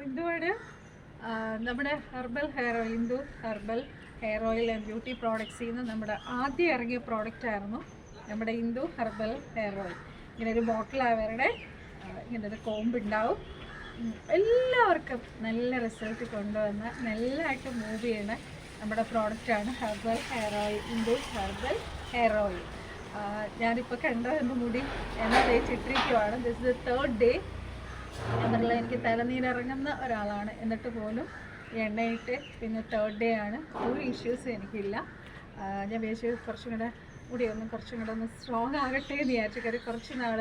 റിന്ദുവാണ് നമ്മുടെ herbal hair oil, Hindu herbal hair oil and beauty പ്രോഡക്ട്സിൽ നിന്ന് നമ്മുടെ ആദ്യം ഇറങ്ങിയ പ്രോഡക്റ്റ് ആയിരുന്നു നമ്മുടെ ഹിന്ദു ഹെർബൽ ഹെയർ ഓയിൽ. ഇങ്ങനൊരു ബോട്ടിൽ അവരുടെ ഇങ്ങനൊരു കോമ്പ് ഉണ്ടാവും. എല്ലാവർക്കും നല്ല റിസൾട്ട് കൊണ്ടുവന്ന് നല്ലതായിട്ട് മൂവ് ചെയ്യണ നമ്മുടെ പ്രോഡക്റ്റാണ് herbal hair oil, Hindu herbal hair oil. ഞാനിപ്പോൾ കണ്ടതിൻ്റെ മുടി എണ്ണ തേച്ചിട്ടിരിക്കുവാണ്. This is the 3rd day. എന്നുള്ള എനിക്ക് തലനീരിറങ്ങുന്ന ഒരാളാണ്, എന്നിട്ട് പോലും എണ്ണയിട്ട് പിന്നെ 3rd ഡേ ആണ്. ഒരു ഇഷ്യൂസ് എനിക്കില്ല. ഞാൻ വിചാരിച്ചു കുറച്ചും കൂടെ മുടിയൊന്നും കുറച്ചും കൂടെ ഒന്ന് സ്ട്രോങ് ആകട്ടെ എന്ന് വിചാരിച്ചു. കാര്യം കുറച്ച് നാൾ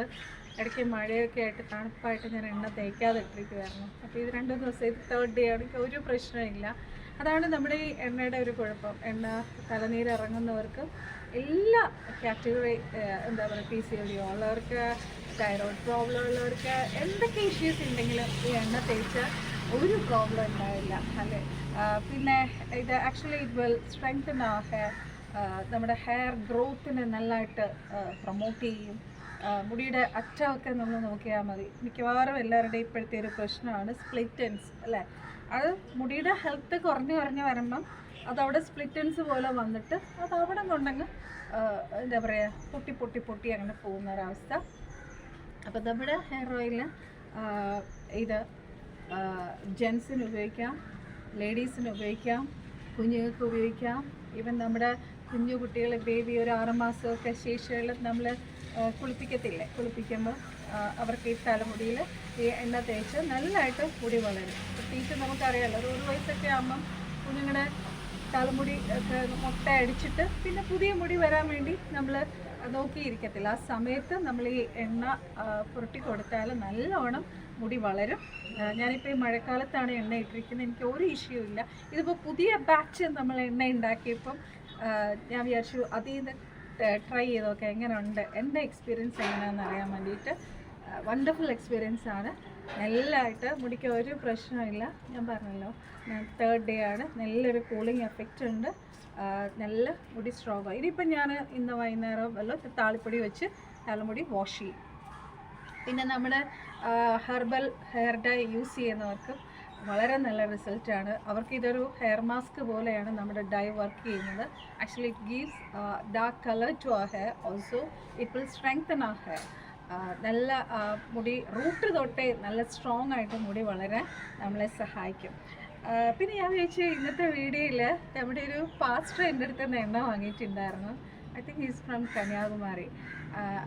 ഇടയ്ക്ക് മഴയൊക്കെ ആയിട്ട് തണുപ്പായിട്ട് ഞാൻ എണ്ണ തേക്കാതെ ഇട്ടിരിക്കുമായിരുന്നു. അപ്പോൾ ഇത് 2 ദിവസം, ഇത് 3rd ഡേ ആണ്, എനിക്ക് ഒരു പ്രശ്നമില്ല. അതാണ് നമ്മുടെ ഈ എണ്ണയുടെ ഒരു കുഴപ്പം. എണ്ണ തലനീരിറങ്ങുന്നവർക്ക് എല്ലാ കാറ്റഗറി, എന്താ പറയുക, PCOD ഉള്ളവർക്ക്, തൈറോയ്ഡ് പ്രോബ്ലം ഉള്ളവർക്ക്, എന്തൊക്കെ ഇഷ്യൂസ് ഉണ്ടെങ്കിലും ഈ എണ്ണ തേച്ചാൽ ഒരു പ്രോബ്ലം ഉണ്ടാവില്ല അല്ലേ. പിന്നെ ഇത് actually it will strengthen our hair. നമ്മുടെ ഹെയർ ഗ്രോത്തിനെ നല്ലതായിട്ട് പ്രൊമോട്ട് ചെയ്യും. മുടിയുടെ അറ്റമൊക്കെ നമ്മൾ നോക്കിയാൽ മതി. മിക്കവാറും എല്ലാവരുടെയും ഇപ്പോഴത്തെ ഒരു പ്രശ്നമാണ് സ്പ്ലിറ്റ് എൻഡ്സ് അല്ലേ. അത് മുടിയുടെ ഹെൽത്ത് കുറഞ്ഞ് വരുമ്പം അതവിടെ സ്പ്ലിറ്റൻസ് പോലെ വന്നിട്ട് അത് അവിടെ കൊണ്ടങ്ങ് എന്താ പറയുക പൊട്ടി അങ്ങനെ പോകുന്ന ഒരവസ്ഥ. അപ്പോൾ നമ്മുടെ ഹെയർ ഓയിൽ ഇത് ജെൻസിന് ഉപയോഗിക്കാം, ലേഡീസിന് ഉപയോഗിക്കാം, കുഞ്ഞുങ്ങൾക്ക് ഉപയോഗിക്കാം. ഈവൻ നമ്മുടെ കുഞ്ഞു കുട്ടികൾ, ബേബി ഒരു 6 മാസമൊക്കെ ശേഷിയുള്ള നമ്മൾ കുളിപ്പിക്കത്തില്ലേ, കുളിപ്പിക്കുമ്പോൾ അവർക്ക് ഈ തലമുടിയിൽ ഈ എണ്ണ തേച്ച് നല്ലതായിട്ട് മുടി വളരും. പ്രത്യേകിച്ച് നമുക്കറിയാമല്ലോ, ഒരു വയസ്സൊക്കെ ആകുമ്പം കുഞ്ഞുങ്ങളുടെ തലമുടി ഒക്കെ മുട്ട അടിച്ചിട്ട് പിന്നെ പുതിയ മുടി വരാൻ വേണ്ടി നമ്മൾ നോക്കിയിരിക്കത്തില്ല. ആ സമയത്ത് നമ്മൾ ഈ എണ്ണ പുരട്ടി കൊടുത്താൽ നല്ലോണം മുടി വളരും. ഞാനിപ്പോൾ ഈ മഴക്കാലത്താണ് എണ്ണ ഇട്ടിരിക്കുന്നത്, എനിക്ക് ഒരു ഇഷ്യൂ ഇല്ല. ഇതിപ്പോൾ പുതിയ ബാച്ച് നമ്മൾ എണ്ണ ഉണ്ടാക്കിയപ്പം ഞാൻ വിചാരിച്ചു അതിൽ നിന്ന് ട്രൈ ചെയ്തൊക്കെ എങ്ങനെ ഉണ്ട്, എൻ്റെ എക്സ്പീരിയൻസ് എങ്ങനെയാണെന്ന് അറിയാൻ വേണ്ടിയിട്ട്. വണ്ടർഫുൾ എക്സ്പീരിയൻസ് ആണ്. നല്ലതായിട്ട് മുടിക്ക് ഒരു പ്രശ്നമില്ല. ഞാൻ പറഞ്ഞല്ലോ, ഞാൻ 3rd ഡേ ആണ്. നല്ലൊരു കൂളിംഗ് എഫക്റ്റ് ഉണ്ട്. നല്ല മുടി സ്ട്രോങ് ആയി. ഇതിപ്പം ഞാൻ ഇന്ന് വൈകുന്നേരം വല്ല താളിപ്പൊടി വെച്ച് തലമുടി വാഷ് ചെയ്യും. പിന്നെ നമ്മുടെ ഹെർബൽ ഹെയർ ഡൈ യൂസ് ചെയ്യുന്നവർക്ക് വളരെ നല്ല റിസൾട്ടാണ്. അവർക്ക് ഇതൊരു ഹെയർ മാസ്ക് പോലെയാണ് നമ്മുടെ ഡൈ വർക്ക് ചെയ്യുന്നത്. Actually it gives dark colour to our hair. Also it will strengthen our hair. നല്ല മുടി റൂട്ട് തൊട്ടേ നല്ല സ്ട്രോങ് ആയിട്ട് മുടി വളരാൻ നമ്മളെ സഹായിക്കും. പിന്നെ ഞാൻ വിചാരിച്ചു ഇന്നത്തെ വീഡിയോയിൽ നമ്മുടെ ഒരു പാസ്റ്റർ എൻ്റെ അടുത്ത് നിന്ന് എണ്ണ വാങ്ങിയിട്ടുണ്ടായിരുന്നു. I think is from Kanyakumari.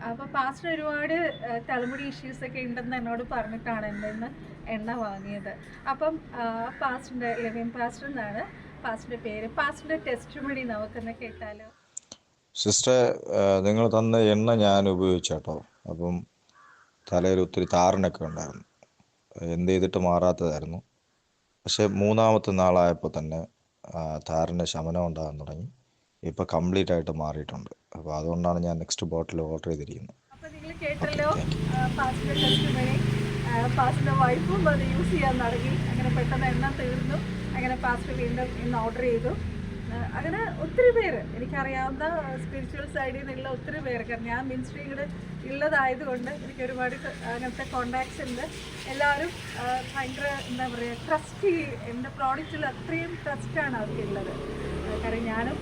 അപ്പോൾ പാസ്റ്റർ ഒരുപാട് തലമുടി ഇഷ്യൂസൊക്കെ ഉണ്ടെന്ന് എന്നോട് പറഞ്ഞിട്ടാണ് എൻ്റെ നിന്ന് എണ്ണ വാങ്ങിയത്. അപ്പം പാസ്റ്ററിൻ്റെ, ലെവിൻ പാസ്റ്റർ എന്നാണ് പാസ്റ്ററിൻ്റെ പേര്. പാസ്റ്ററിൻ്റെ ടെസ്റ്റ് മണി നമുക്കൊന്ന് കേട്ടാലോ. സിസ്റ്റർ, നിങ്ങൾ തന്ന എണ്ണ ഞാൻ ഉപയോഗിച്ചേട്ടോ. അപ്പം തലയിൽ ഒത്തിരി താരനൊക്കെ ഉണ്ടായിരുന്നു, എന്ത് ചെയ്തിട്ട് മാറാത്തതായിരുന്നു. പക്ഷേ 3ാമത്തെ നാളായപ്പോൾ തന്നെ താരന് ശമനം ഉണ്ടാകാൻ തുടങ്ങി. ഇപ്പോൾ കംപ്ലീറ്റ് ആയിട്ട് മാറിയിട്ടുണ്ട്. അപ്പോൾ അതുകൊണ്ടാണ് ഞാൻ നെക്സ്റ്റ് ബോട്ടിൽ ഓർഡർ ചെയ്തിരിക്കുന്നത്. അപ്പോൾ നിങ്ങൾ കേട്ടല്ലോ പാസ്റ്ററിൻ്റെ ടെസ്റ്റ് മണി. പാസ്റ്ററിൻ്റെ വൈഫും അത് യൂസ് ചെയ്യാൻ തുടങ്ങി. അങ്ങനെ പെട്ടെന്ന് എണ്ണ തീർന്നു. അങ്ങനെ പാസ്റ്റർ വീണ്ടും ഇന്ന് ഓർഡർ ചെയ്തു. അങ്ങനെ ഒത്തിരി പേര്, എനിക്കറിയാവുന്ന സ്പിരിച്വൽ സൈഡിൽ നിന്നുള്ള ഒത്തിരി പേര്, കാരണം ഞാൻ മിനിസ്ട്രിയിൽ ഉള്ളതായതുകൊണ്ട് എനിക്ക് ഒരുപാട് അങ്ങനത്തെ കോണ്ടാക്ട്സ് ഉണ്ട്. എല്ലാവരും ഭയങ്കര എന്താ പറയുക, ട്രസ്റ്റ് എൻ്റെ പ്രോഡക്റ്റിൽ അത്രയും ട്രസ്റ്റാണ് അവർക്കുള്ളത്. കാരണം ഞാനും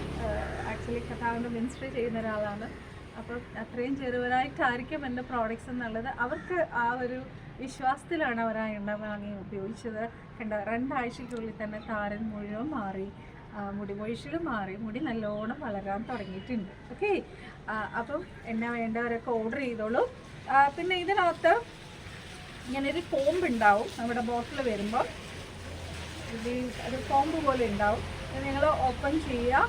ആക്ച്വലി കഥാവിൻ്റെ മിനിസ്ട്രി ചെയ്യുന്ന ഒരാളാണ്. അപ്പം അത്രയും ചെറുവരായിട്ടായിരിക്കും എൻ്റെ പ്രോഡക്റ്റ്സ് എന്നുള്ളത്. അവർക്ക് ആ ഒരു വിശ്വാസത്തിലാണ് അവർ ആ എണ്ണ വാങ്ങി ഉപയോഗിച്ചത്. കണ്ട 2 ആഴ്ചയ്ക്കുള്ളിൽ തന്നെ താരൻ മുഴുവൻ മാറി, മുടി കൊഴിച്ചിലും മാറി, മുടി നല്ലോണം വളരാൻ തുടങ്ങിയിട്ടുണ്ട്. ഓക്കെ, അപ്പം എന്നെ വേണ്ടവരൊക്കെ ഓർഡർ ചെയ്തോളൂ. പിന്നെ ഇതിനകത്ത് ഇങ്ങനൊരു കോമ്പ് ഉണ്ടാവും നമ്മുടെ ബോട്ടിൽ വരുമ്പോൾ. ഇത് ഒരു കോമ്പ് പോലെ ഉണ്ടാവും. ഇത് നിങ്ങൾ ഓപ്പൺ ചെയ്യുക.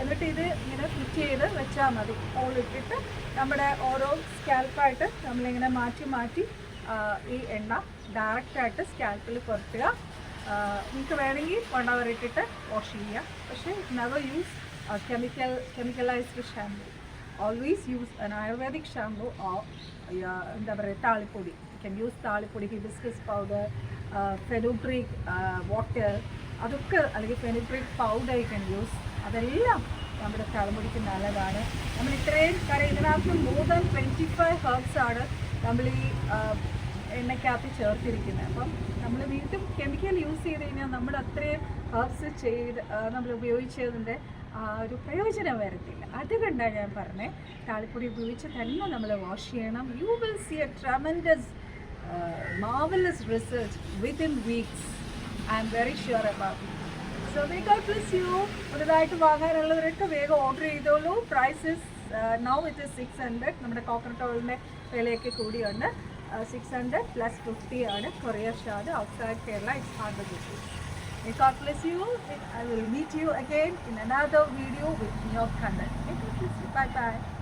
എന്നിട്ട് ഇത് ഇങ്ങനെ ഫിറ്റ് ചെയ്ത് വെച്ചാൽ മതി. ഹോളിട്ടിട്ട് നമ്മുടെ ഓരോ സ്കാൽപ്പായിട്ട് നമ്മളിങ്ങനെ മാറ്റി ഈ എണ്ണ ഡയറക്റ്റായിട്ട് സ്കാൽപ്പിൽ പുരട്ടുക. നിങ്ങൾക്ക് വേണമെങ്കിൽ 1 hour ഇട്ടിട്ട് വാഷ് ചെയ്യുക. പക്ഷേ never use chemicalised shampoo. Always use an ayurvedic shampoo or എന്താ പറയുക താളിപ്പൊടി. You can use thalipodi, hibiscus powder, fenugreek water, അതൊക്കെ, അല്ലെങ്കിൽ fenugreek powder you can use. അതെല്ലാം നമ്മുടെ തലമുടിക്ക് നല്ലതാണ്. നമ്മൾ ഇത്രയും കാര്യം ഇതിനകത്ത് more than 25 herbs ആണ് നമ്മൾ ഈ എണ്ണയ്ക്കകത്ത് ചേർത്തിരിക്കുന്നത്. അപ്പം നമ്മൾ വീണ്ടും കെമിക്കൽ യൂസ് ചെയ്ത് കഴിഞ്ഞാൽ നമ്മുടെ അത്രയും ഹെർബ്സ് ചെയ്ത് നമ്മൾ ഉപയോഗിച്ചതിൻ്റെ ഒരു പ്രയോജനം വരത്തില്ല. അതുകൊണ്ടാണ് ഞാൻ പറഞ്ഞത് താളിപ്പൊടി ഉപയോഗിച്ച് തന്നെ നമ്മൾ വാഷ് ചെയ്യണം. You will see a tremendous marvelous result within weeks. I am very sure about it. So may God bless you. പുതുതായിട്ട് വാങ്ങാനുള്ളവരൊക്കെ വേഗം ഓർഡർ ചെയ്തോളൂ. Prices now it is 600. നമ്മുടെ കോക്കനട്ട് ഓയിലിൻ്റെ വിലയൊക്കെ കൂടിയുണ്ട്. 600 + 50 ആണ് courier charge. Outside Kerala it's 100 rupees. May God bless you. I will meet you again in another video with new content. May God bless you. Bye bye.